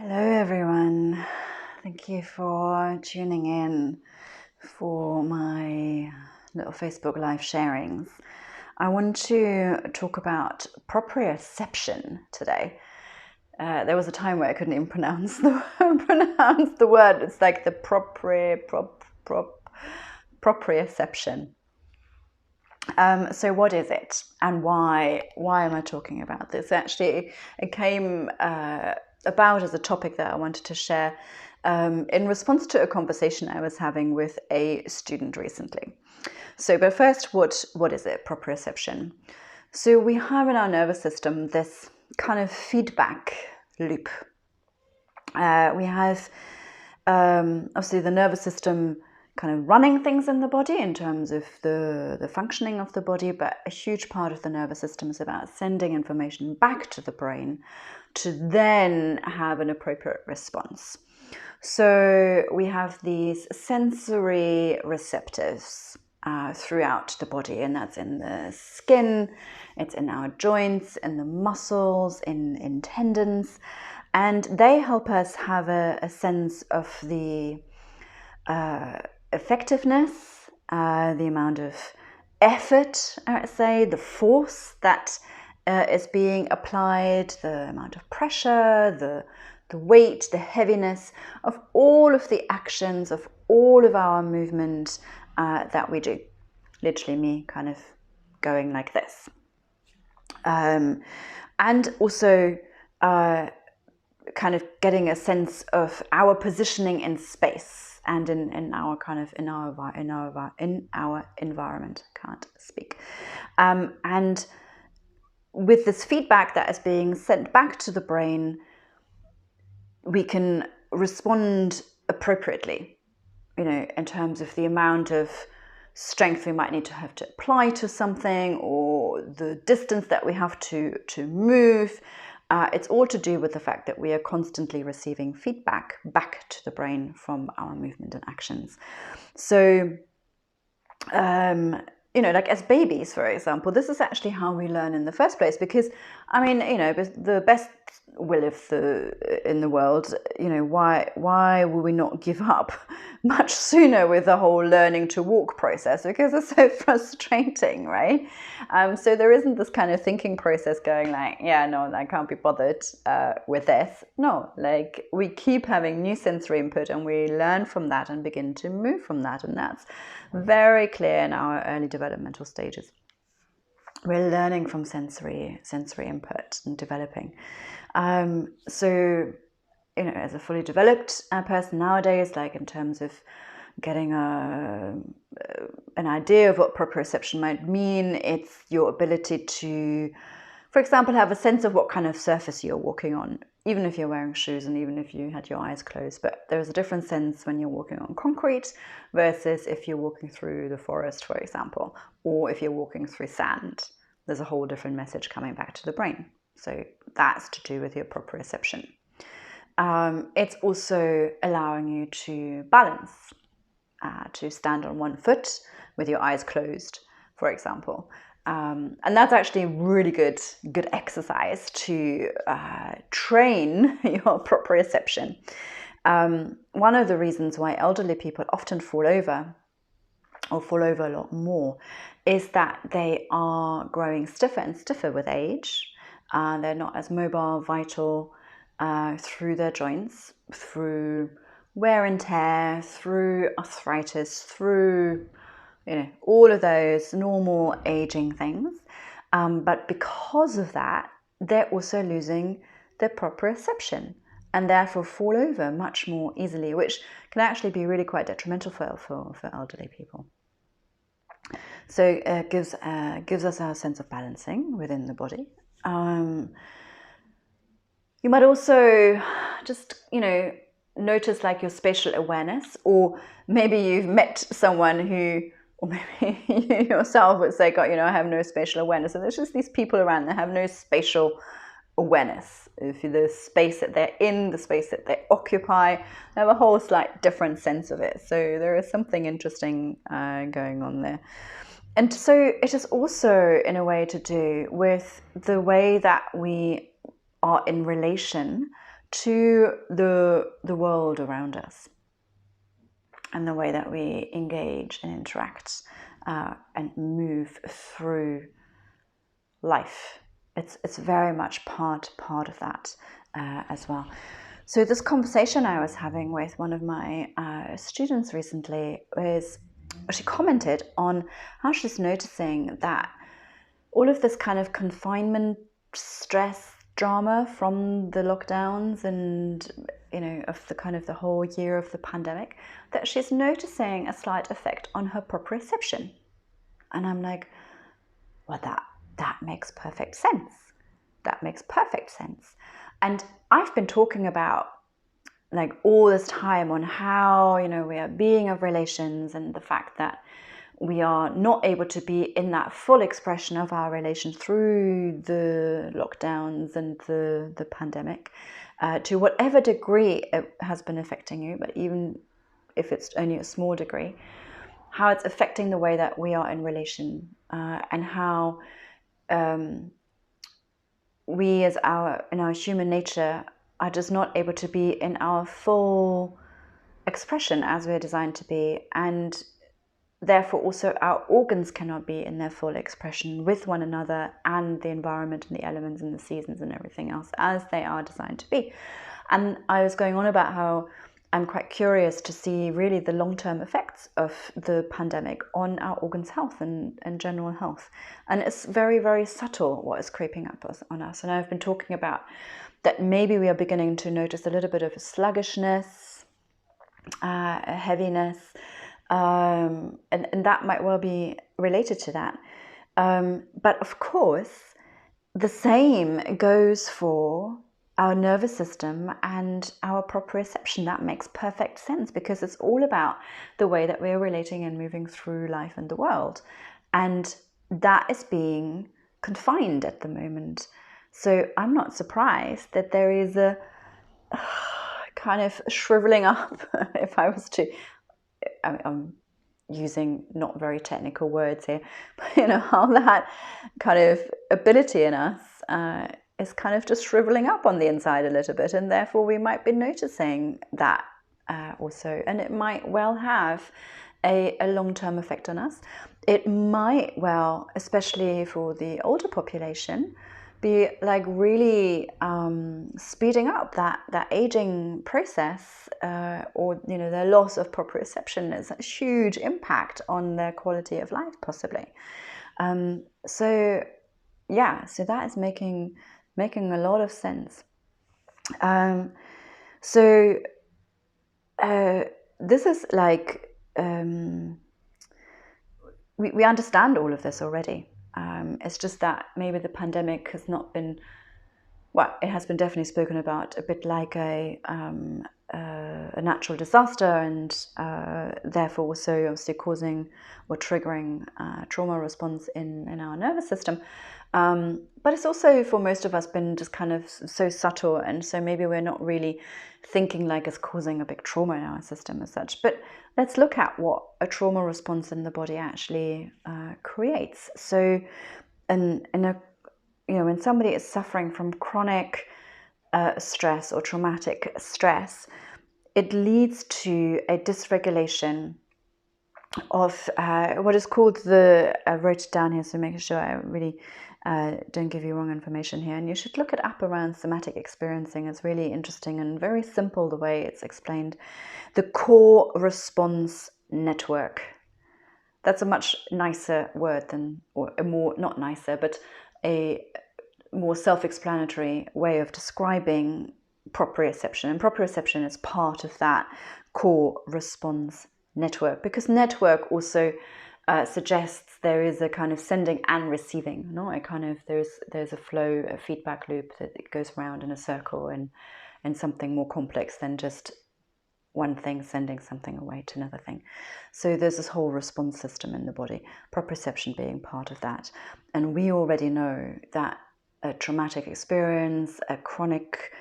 Hello everyone, thank you for tuning in for my little Facebook live sharings. I want to talk about proprioception today. There was a time where I couldn't even pronounce the word. It's like the proprioception. So what is it, and why am I talking about this? Actually, it came about as a topic that I wanted to share in response to a conversation I was having with a student recently. So, but first, what is it, proprioception? So we have in our nervous system this kind of feedback loop. We have obviously the nervous system kind of running things in the body in terms of the functioning of the body, but a huge part of the nervous system is about sending information back to the brain to then have an appropriate response. So we have these sensory receptors throughout the body, and that's in the skin, it's in our joints, in the muscles, in tendons, and they help us have a sense of the effectiveness, the amount of effort, I would say, the force that is being applied, the amount of pressure, the weight, the heaviness of all of the actions, of all of our movement that we do. Literally me kind of going like this. And also kind of getting a sense of our positioning in space and in our kind of in our environment. Can't speak. And with this feedback that is being sent back to the brain, we can respond appropriately, in terms of the amount of strength we might need to have to apply to something, or the distance that we have to move. It's all to do with the fact that we are constantly receiving feedback back to the brain from our movement and actions. So, like as babies, for example, this is actually how we learn in the first place. Because, the best will in the world, why will we not give up much sooner with the whole learning to walk process? Because it's so frustrating, right? So there isn't this kind of thinking process going like, yeah, no, I can't be bothered with this. No, like we keep having new sensory input and we learn from that and begin to move from that, and that's very clear in our early developmental stages. We're learning from sensory input and developing. So, as a fully developed person nowadays, like in terms of getting an idea of what proprioception might mean, it's your ability to, for example, have a sense of what kind of surface you're walking on, even if you're wearing shoes and even if you had your eyes closed. But there's a different sense when you're walking on concrete versus if you're walking through the forest, for example, or if you're walking through sand. There's a whole different message coming back to the brain. So that's to do with your proprioception. It's also allowing you to balance, to stand on one foot with your eyes closed, for example. And that's actually really good exercise to train your proprioception. One of the reasons why elderly people often fall over a lot more is that they are growing stiffer and stiffer with age. They're not as mobile, vital through their joints, through wear and tear, through arthritis, through all of those normal aging things. But because of that, they're also losing their proprioception and therefore fall over much more easily, which can actually be really quite detrimental for elderly people. So it gives us a sense of balancing within the body. You might also just, notice like your spatial awareness, or maybe you've met someone who, or maybe you yourself would say, God, I have no spatial awareness. And there's just these people around that have no spatial awareness of the space that they're in, the space that they occupy. They have a whole slight different sense of it. So there is something interesting going on there. And so it is also in a way to do with the way that we are in relation to the world around us and the way that we engage and interact and move through life. It's very much part of that as well. So this conversation I was having with one of my students recently is, she commented on how she's noticing that all of this kind of confinement stress drama from the lockdowns and, you know, of the kind of the whole year of the pandemic, that she's noticing a slight effect on her proprioception. And I'm like, well, that makes perfect sense. That makes perfect sense. And I've been talking about, like, all this time on how, you know, we are being of relations, and the fact that we are not able to be in that full expression of our relation through the lockdowns and the pandemic, to whatever degree it has been affecting you, but even if it's only a small degree, how it's affecting the way that we are in relation, and how we in our human nature are just not able to be in our full expression as we're designed to be, and therefore also our organs cannot be in their full expression with one another and the environment and the elements and the seasons and everything else as they are designed to be. And I was going on about how I'm quite curious to see really the long-term effects of the pandemic on our organs' health and general health. And it's very, very subtle what is creeping up on us. And I've been talking about that maybe we are beginning to notice a little bit of a sluggishness, a heaviness, and that might well be related to that. But of course, the same goes for our nervous system and our proprioception. That makes perfect sense, because it's all about the way that we're relating and moving through life and the world. And that is being confined at the moment. So I'm not surprised that there is a kind of shriveling up, if I was to, I'm using not very technical words here, but you know, how that kind of ability in us is kind of just shriveling up on the inside a little bit, and therefore we might be noticing that also, and it might well have a long-term effect on us. It might well, especially for the older population, be like really speeding up that aging process, or, you know, their loss of proprioception is a huge impact on their quality of life, possibly. So that is making a lot of sense. This is like, we understand all of this already. It's just that maybe the pandemic has not been, well, it has been definitely spoken about a bit like a natural disaster, and therefore also obviously causing or triggering trauma response in our nervous system. But it's also, for most of us, been just kind of so subtle, and so maybe we're not really thinking like it's causing a big trauma in our system as such. But let's look at what a trauma response in the body actually creates. So, when somebody is suffering from chronic stress or traumatic stress, it leads to a dysregulation of what is called I wrote it down here, so making sure I really don't give you wrong information here. And you should look it up around somatic experiencing. It's really interesting and very simple the way it's explained. The core response network. That's a much nicer word than, or a more, not nicer, but a more self-explanatory way of describing proprioception. And proprioception is part of that core response network, because network also suggests there is a kind of sending and receiving, no? A kind of, there's a flow, a feedback loop that it goes around in a circle, and something more complex than just one thing sending something away to another thing. So there's this whole response system in the body, proprioception being part of that. And we already know that a traumatic experience, a chronic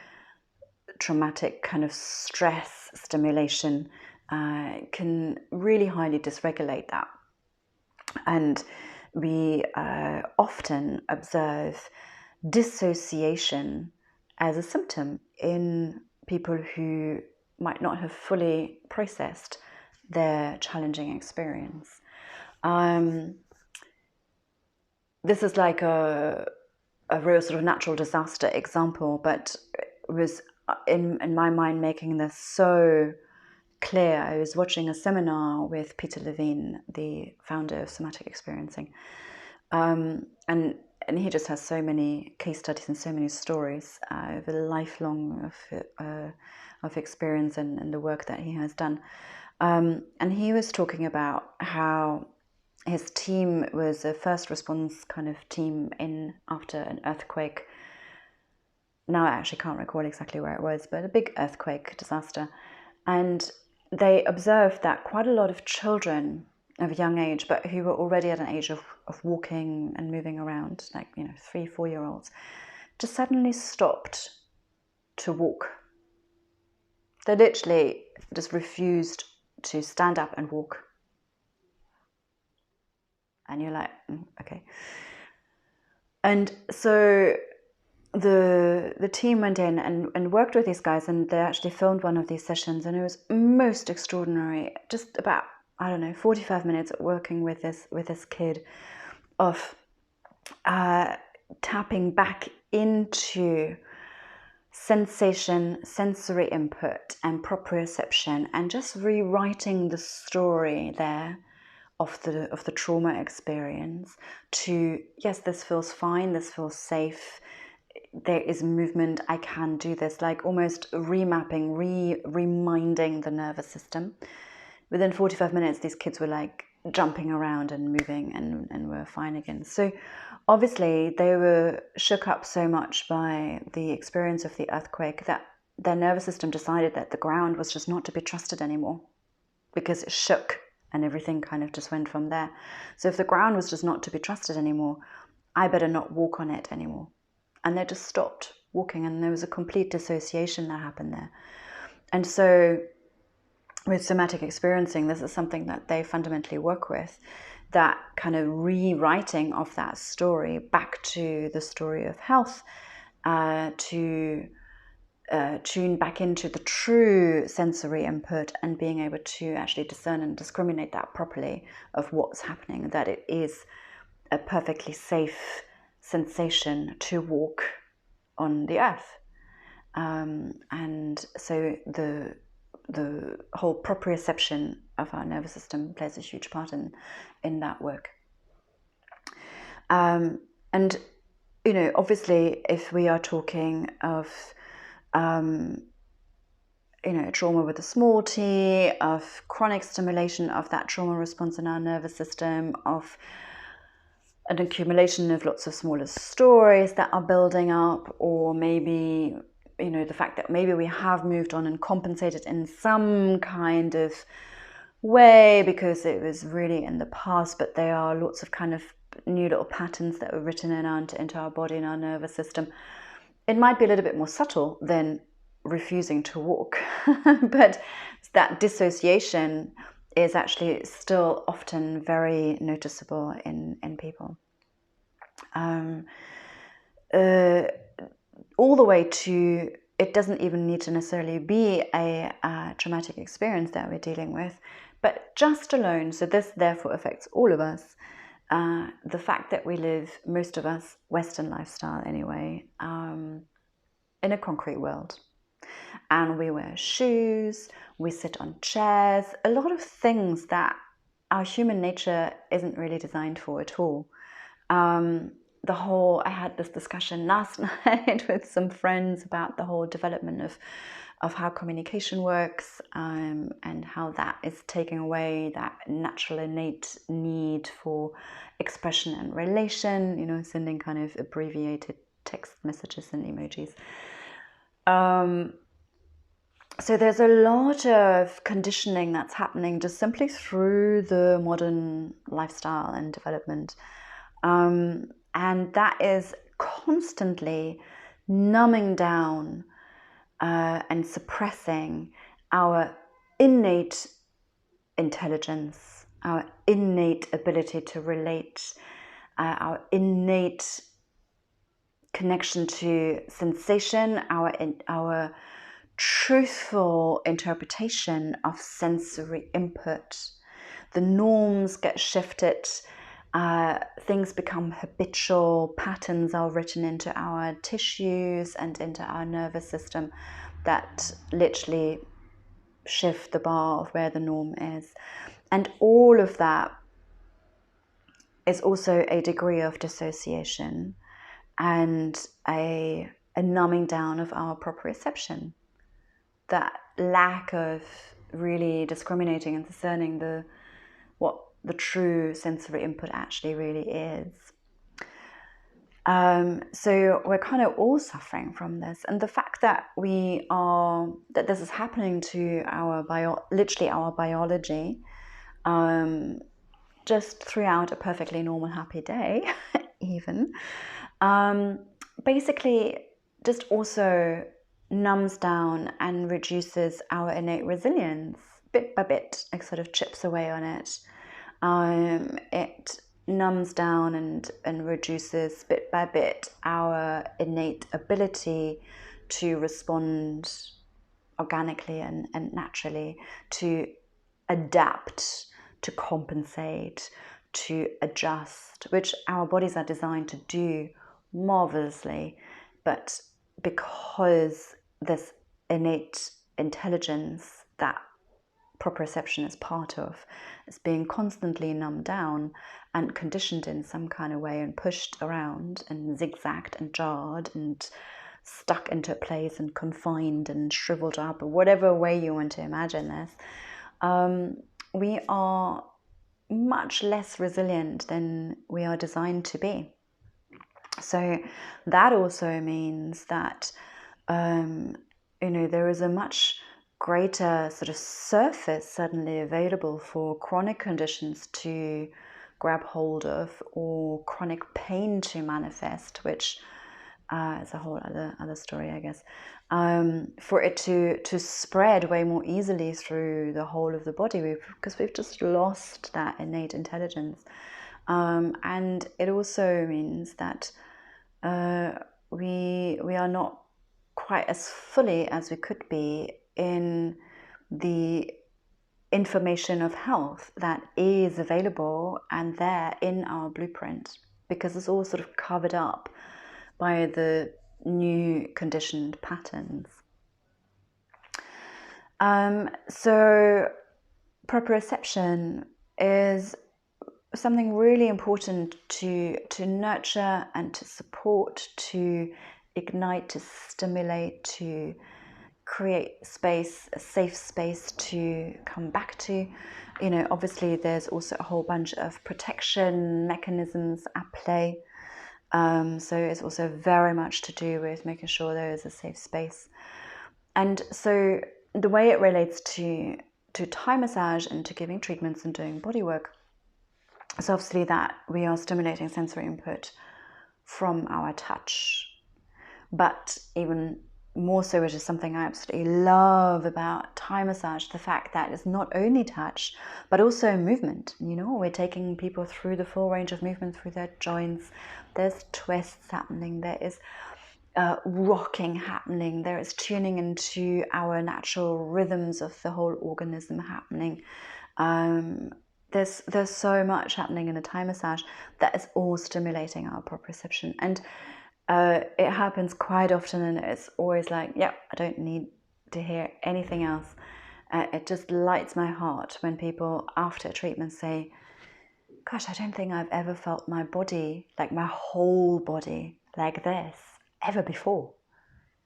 traumatic kind of stress stimulation can really highly dysregulate that. And we often observe dissociation as a symptom in people who might not have fully processed their challenging experience. This is like a real sort of natural disaster example, but it was in my mind making this so clear. I was watching a seminar with Peter Levine, the founder of somatic experiencing, and he just has so many case studies and so many stories over the lifelong of experience and the work that he has done. And he was talking about how his team was a first response kind of team in after an earthquake. Now I actually can't recall exactly where it was, but a big earthquake disaster. And they observed that quite a lot of children of a young age, but who were already at an age of walking and moving around, like 3-4-year-olds, just suddenly stopped to walk. They literally just refused to stand up and walk. And you're like, okay. And so the team went in and worked with these guys, and they actually filmed one of these sessions, and it was most extraordinary. Just about 45 minutes working with this kid of tapping back into sensation, sensory input, and proprioception, and just rewriting the story there of the trauma experience to, yes, this feels fine, this feels safe, there is movement, I can do this, like almost remapping, reminding the nervous system. Within 45 minutes, these kids were like jumping around and moving and were fine again. So obviously they were shook up so much by the experience of the earthquake that their nervous system decided that the ground was just not to be trusted anymore, because it shook and everything kind of just went from there. So if the ground was just not to be trusted anymore, I better not walk on it anymore. And they just stopped walking, and there was a complete dissociation that happened there. And so with somatic experiencing, this is something that they fundamentally work with, that kind of rewriting of that story back to the story of health, to tune back into the true sensory input and being able to actually discern and discriminate that properly of what's happening, that it is a perfectly safe sensation to walk on the earth. And so the whole proprioception of our nervous system plays a huge part in that work. And obviously, if we are talking of trauma with a small t, of chronic stimulation of that trauma response in our nervous system, of an accumulation of lots of smaller stories that are building up, or maybe the fact that maybe we have moved on and compensated in some kind of way because it was really in the past, but there are lots of kind of new little patterns that were written into our body and our nervous system. It might be a little bit more subtle than refusing to walk, but that dissociation is actually still often very noticeable in people. All the way to, it doesn't even need to necessarily be a traumatic experience that we're dealing with, but just alone, so this therefore affects all of us, the fact that we live, most of us, Western lifestyle anyway, in a concrete world. And we wear shoes, we sit on chairs, a lot of things that our human nature isn't really designed for at all. I had this discussion last night with some friends about the whole development of how communication works, and how that is taking away that natural innate need for expression and relation, sending kind of abbreviated text messages and emojis. So there's a lot of conditioning that's happening just simply through the modern lifestyle and development. And that is constantly numbing down and suppressing our innate intelligence, our innate ability to relate, our innate connection to sensation, our truthful interpretation of sensory input. The norms get shifted, things become habitual, patterns are written into our tissues and into our nervous system that literally shift the bar of where the norm is. And all of that is also a degree of dissociation and a numbing down of our proprioception. That lack of really discriminating and discerning what the true sensory input actually really is. So we're kind of all suffering from this, and the fact that this is happening to literally our biology, just throughout a perfectly normal, happy day, even, basically just also numbs down and reduces our innate resilience bit by bit. It sort of chips away on it. It numbs down and reduces bit by bit our innate ability to respond organically and naturally, to adapt, to compensate, to adjust, which our bodies are designed to do marvelously. But because this innate intelligence that proprioception is part of is being constantly numbed down and conditioned in some kind of way and pushed around and zigzagged and jarred and stuck into place and confined and shriveled up, or whatever way you want to imagine this, we are much less resilient than we are designed to be. So that also means that there is a much greater sort of surface suddenly available for chronic conditions to grab hold of, or chronic pain to manifest, which is a whole other story, I guess. For it to spread way more easily through the whole of the body, because we've just lost that innate intelligence. And it also means that we are not quite as fully as we could be in the information of health that is available and there in our blueprint, because it's all sort of covered up by the new conditioned patterns. So proprioception is something really important to nurture and to support, to ignite, to stimulate, to create space, a safe space to come back to. Obviously there's also a whole bunch of protection mechanisms at play. So it's also very much to do with making sure there is a safe space. And so the way it relates to Thai massage and to giving treatments and doing body work is obviously that we are stimulating sensory input from our touch. But even more so, which is something I absolutely love about Thai massage, the fact that it's not only touch, but also movement. We're taking people through the full range of movement through their joints. There's twists happening. There is rocking happening. There is tuning into our natural rhythms of the whole organism happening. There's so much happening in a Thai massage that is all stimulating our proprioception. And it happens quite often, and it's always like, I don't need to hear anything else. It just lights my heart when people after a treatment say, gosh, I don't think I've ever felt my body, like my whole body, like this ever before.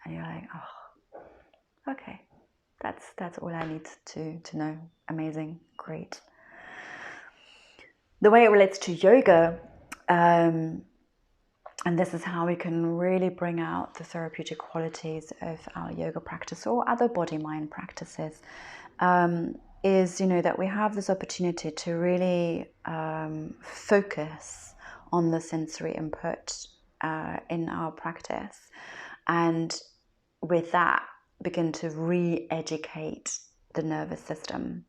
And you're like, oh, okay, that's all I need to know. Amazing, great. The way it relates to yoga, and this is how we can really bring out the therapeutic qualities of our yoga practice or other body-mind practices, is, that we have this opportunity to really focus on the sensory input in our practice, and with that begin to re-educate the nervous system,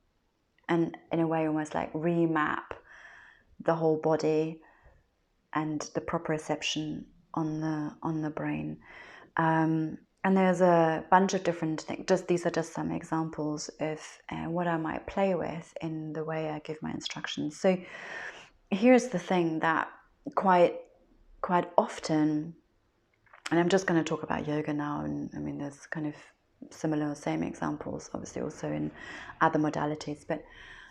and in a way almost like remap the whole body and the proprioception on the brain. And there's a bunch of different things. These are just some examples of what I might play with in the way I give my instructions. So here's the thing that quite often, and I'm just going to talk about yoga now, and I mean there's kind of similar, same examples, obviously also in other modalities, but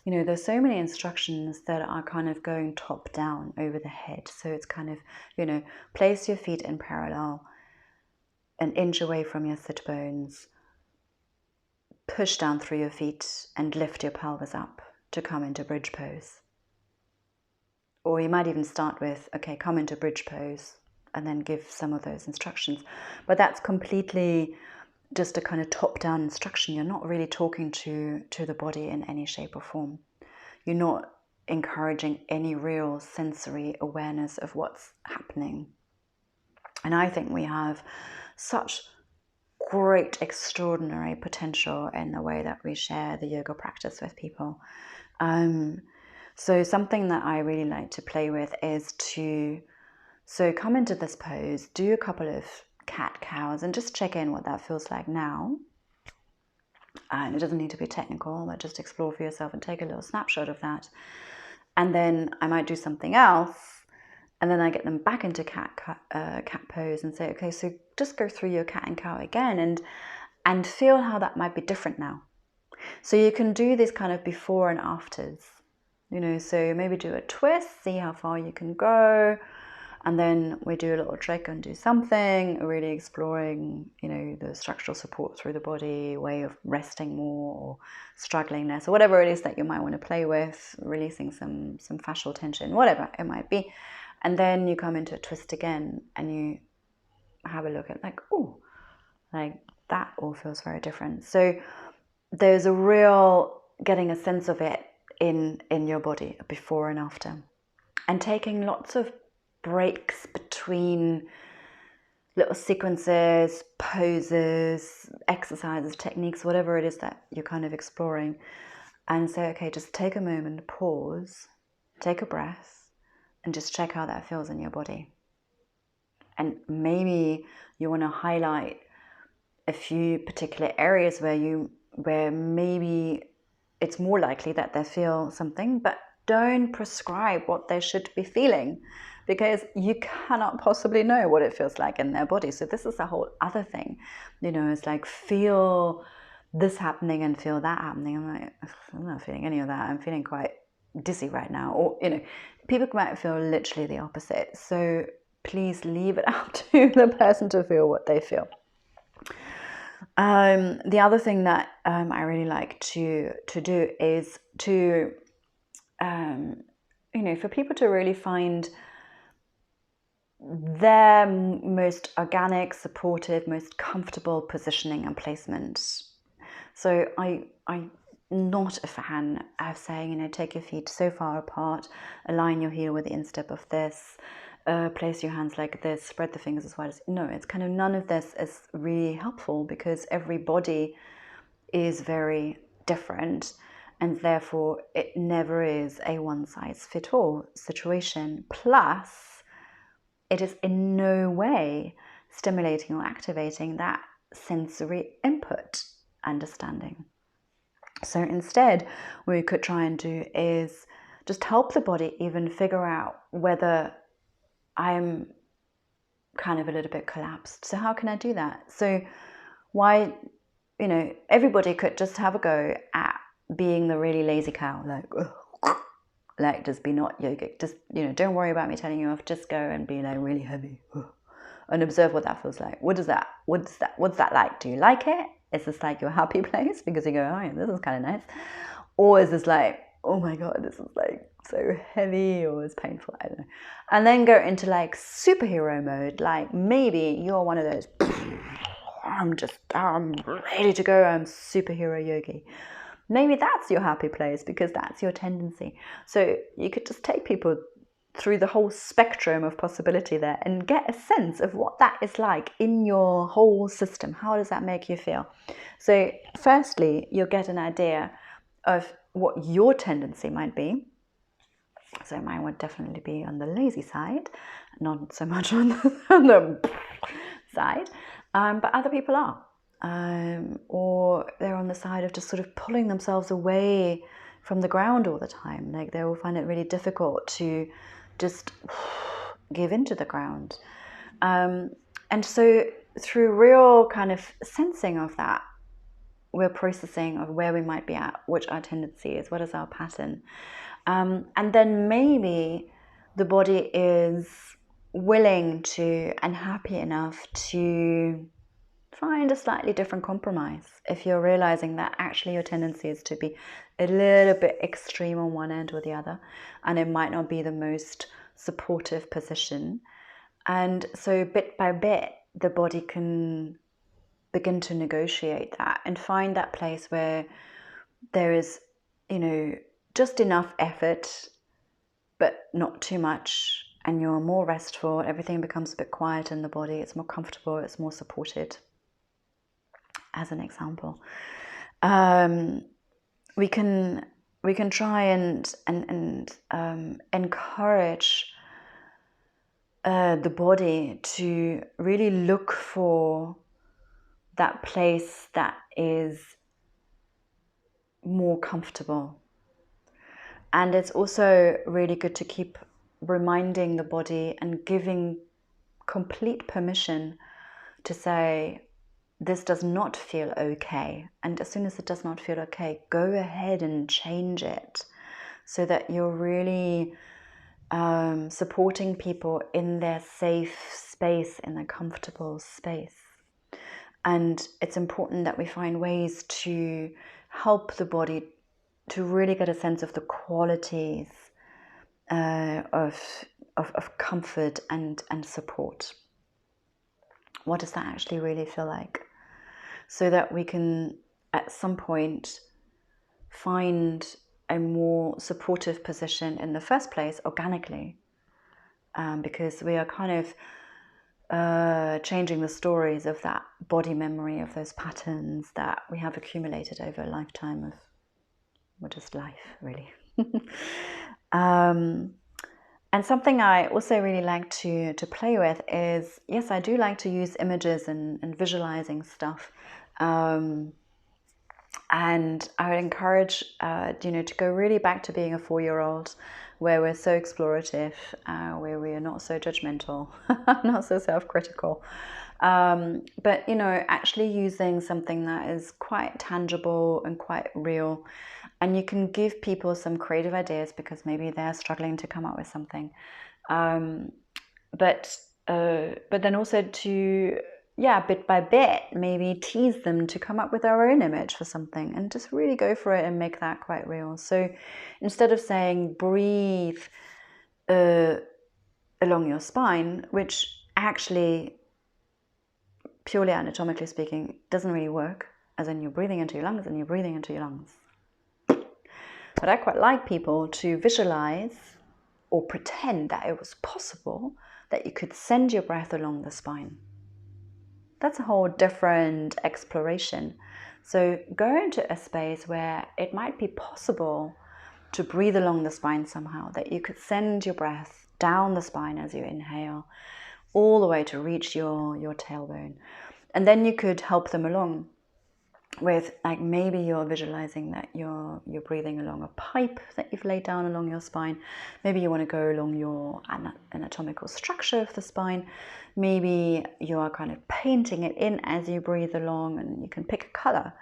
you know, there's so many instructions that are kind of going top down over the head. So it's kind of, you know, place your feet in parallel, an inch away from your sit bones, push down through your feet and lift your pelvis up to come into bridge pose. Or you might even start with, okay, come into bridge pose, and then give some of those instructions. But that's completely just a kind of top-down instruction. You're not really talking to the body in any shape or form. You're not encouraging any real sensory awareness of what's happening. And I think we have such great, extraordinary potential in the way that we share the yoga practice with people. So something that I really like to play with is so come into this pose, do a couple of cat-cows, and just check in what that feels like now. And it doesn't need to be technical, but just explore for yourself and take a little snapshot of that. And then I might do something else, and then I get them back into cat pose and say, okay, so just go through your cat and cow again and feel how that might be different now. So you can do this kind of before and afters, you know, so maybe do a twist, see how far you can go. And then we do a little trick and do something, really exploring, you know, the structural support through the body, way of resting more or struggling less, or whatever it is that you might want to play with, releasing some fascial tension, whatever it might be. And then you come into a twist again and you have a look at like, oh, like that all feels very different. So there's a real getting a sense of it in your body before and after. And taking lots of breaks between little sequences, poses, exercises, techniques, whatever it is that you're kind of exploring, and say, okay, just take a moment, pause, take a breath, and just check how that feels in your body. And maybe you want to highlight a few particular areas where maybe it's more likely that they feel something, but don't prescribe what they should be feeling, because you cannot possibly know what it feels like in their body. So this is a whole other thing, you know, it's like feel this happening and feel that happening. I'm like, I'm not feeling any of that. I'm feeling quite dizzy right now. Or, you know, people might feel literally the opposite. So please leave it up to the person to feel what they feel. The other thing that I really like to do is to, you know, for people to really find their most organic, supportive, most comfortable positioning and placement. So I'm not a fan of saying, you know, take your feet so far apart, align your heel with the instep of this, place your hands like this, spread the fingers as wide as... No, it's kind of none of this is really helpful, because every body is very different, and therefore it never is a one-size-fits-all situation. Plus, it is in no way stimulating or activating that sensory input understanding. So instead, what we could try and do is just help the body even figure out whether I'm kind of a little bit collapsed. So how can I do that? So why, you know, everybody could just have a go at being the really lazy cow, like just be not yogic. Just, you know, don't worry about me telling you off. Just go and be like really heavy and observe what that feels like. What's that like? Do you like it? Is this like your happy place because you go, oh yeah, this is kind of nice? Or is this like, oh my God, this is like so heavy, or it's painful? I don't know. And then go into like superhero mode. Like maybe you're one of those, I'm ready to go. I'm superhero yogi. Maybe that's your happy place because that's your tendency. So you could just take people through the whole spectrum of possibility there and get a sense of what that is like in your whole system. How does that make you feel? So firstly, you'll get an idea of what your tendency might be. So mine would definitely be on the lazy side, not so much on the side, but other people are. Or they're on the side of just sort of pulling themselves away from the ground all the time. Like they will find it really difficult to just give into the ground. And so through real kind of sensing of that, we're processing of where we might be at, which our tendency is, what is our pattern. And then maybe the body is willing to and happy enough to find a slightly different compromise if you're realizing that actually your tendency is to be a little bit extreme on one end or the other, and it might not be the most supportive position. And so bit by bit, the body can begin to negotiate that and find that place where there is, just enough effort, but not too much, and you're more restful. Everything becomes a bit quiet in the body. It's more comfortable. It's more supported. As an example, we can try and encourage the body to really look for that place that is more comfortable. And it's also really good to keep reminding the body and giving complete permission to say, this does not feel okay. And as soon as it does not feel okay, go ahead and change it, so that you're really supporting people in their safe space, in a comfortable space. And it's important that we find ways to help the body to really get a sense of the qualities of comfort and support. What does that actually really feel like? So that we can, at some point, find a more supportive position in the first place organically, because we are kind of changing the stories of that body memory, of those patterns that we have accumulated over a lifetime of, well, just life, really. And something I also really like to play with is, yes, I do like to use images and visualizing stuff. And I would encourage, to go really back to being a 4-year-old, where we're so explorative, where we are not so judgmental, not so self-critical. But, actually using something that is quite tangible and quite real. And you can give people some creative ideas because maybe they're struggling to come up with something. But then also to, bit by bit, maybe tease them to come up with their own image for something and just really go for it and make that quite real. So instead of saying breathe along your spine, which actually, purely anatomically speaking, doesn't really work, as in you're breathing into your lungs and you're breathing into your lungs. But I quite like people to visualize or pretend that it was possible that you could send your breath along the spine. That's a whole different exploration. So go into a space where it might be possible to breathe along the spine somehow, that you could send your breath down the spine as you inhale, all the way to reach your tailbone. And then you could help them along with, like, maybe you're visualizing that you're breathing along a pipe that you've laid down along your spine. Maybe you want to go along your anatomical structure of the spine. Maybe you are kind of painting it in as you breathe along, and you can pick a color.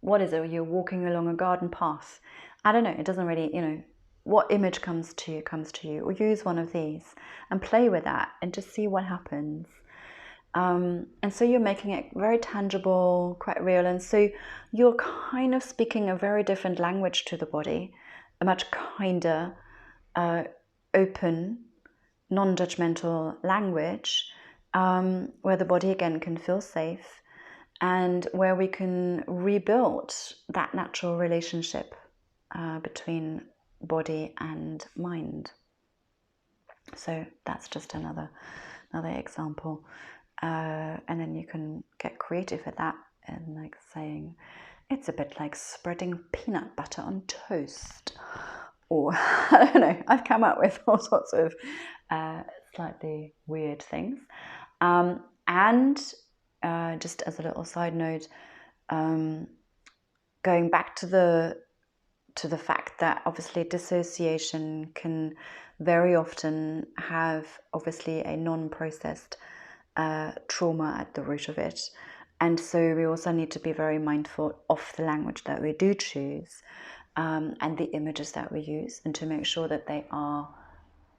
What is it? You're walking along a garden path. I don't know. It doesn't really, what image comes to you, or use one of these and play with that and just see what happens. And so you're making it very tangible, quite real. And so you're kind of speaking a very different language to the body, a much kinder, open, non-judgmental language, where the body again can feel safe, and where we can rebuild that natural relationship between body and mind. So that's just another example. And then you can get creative with that, and like saying, it's a bit like spreading peanut butter on toast. or I don't know, I've come up with all sorts of slightly weird things. And just as a little side note, going back to the fact that obviously dissociation can very often have obviously a non-processed trauma at the root of it. And so we also need to be very mindful of the language that we do choose, and the images that we use, and to make sure that they are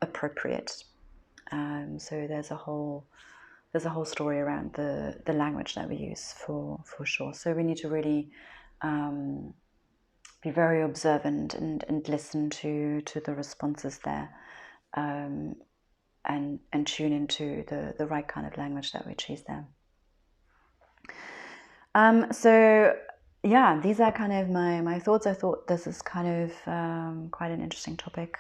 appropriate. So there's a whole story around the language that we use for sure. So we need to really be very observant and listen to the responses there, and tune into the right kind of language that we choose there. So yeah, these are kind of my thoughts. I thought this is kind of quite an interesting topic.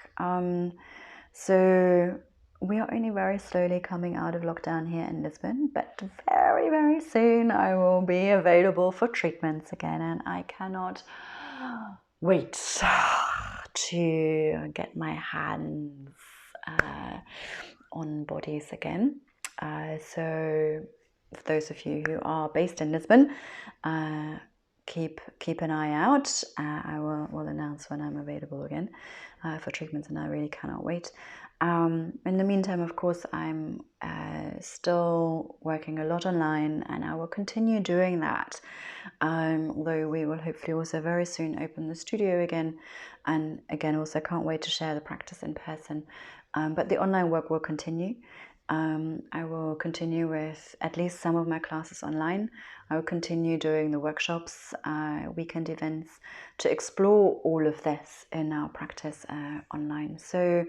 So we are only very slowly coming out of lockdown here in Lisbon, but very, very soon I will be available for treatments again, and I cannot wait to get my hands on bodies again. So for those of you who are based in Lisbon, keep an eye out. I will announce when I'm available again for treatments, and I really cannot wait. In the meantime, of course, I'm still working a lot online, and I will continue doing that. Although we will hopefully also very soon open the studio again, and again also can't wait to share the practice in person. But the online work will continue. I will continue with at least some of my classes online. I will continue doing the workshops, weekend events, to explore all of this in our practice online. So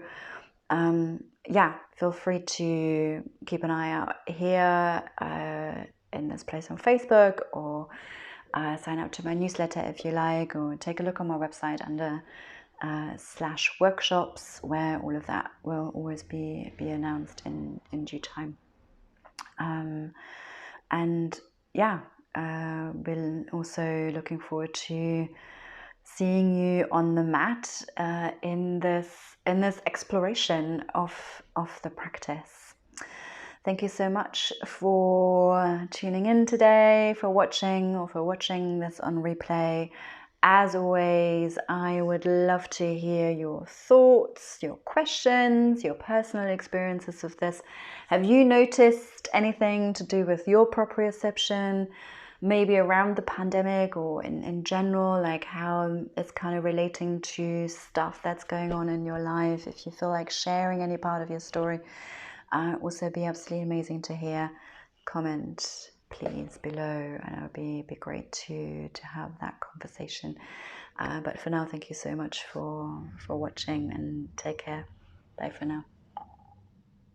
yeah, feel free to keep an eye out here in this place on Facebook, or sign up to my newsletter if you like, or take a look on my website under /workshops, where all of that will always be announced in due time. And yeah, we're also looking forward to seeing you on the mat in this exploration of the practice. Thank you so much for tuning in today, for watching this on replay. As always, I would love to hear your thoughts, your questions, your personal experiences of this. Have you noticed anything to do with your proprioception, maybe around the pandemic or in general, like how it's kind of relating to stuff that's going on in your life? If you feel like sharing any part of your story, also be absolutely amazing to hear. Comment please below, and it would be great to have that conversation. But for now, thank you so much for watching, and take care. Bye for now.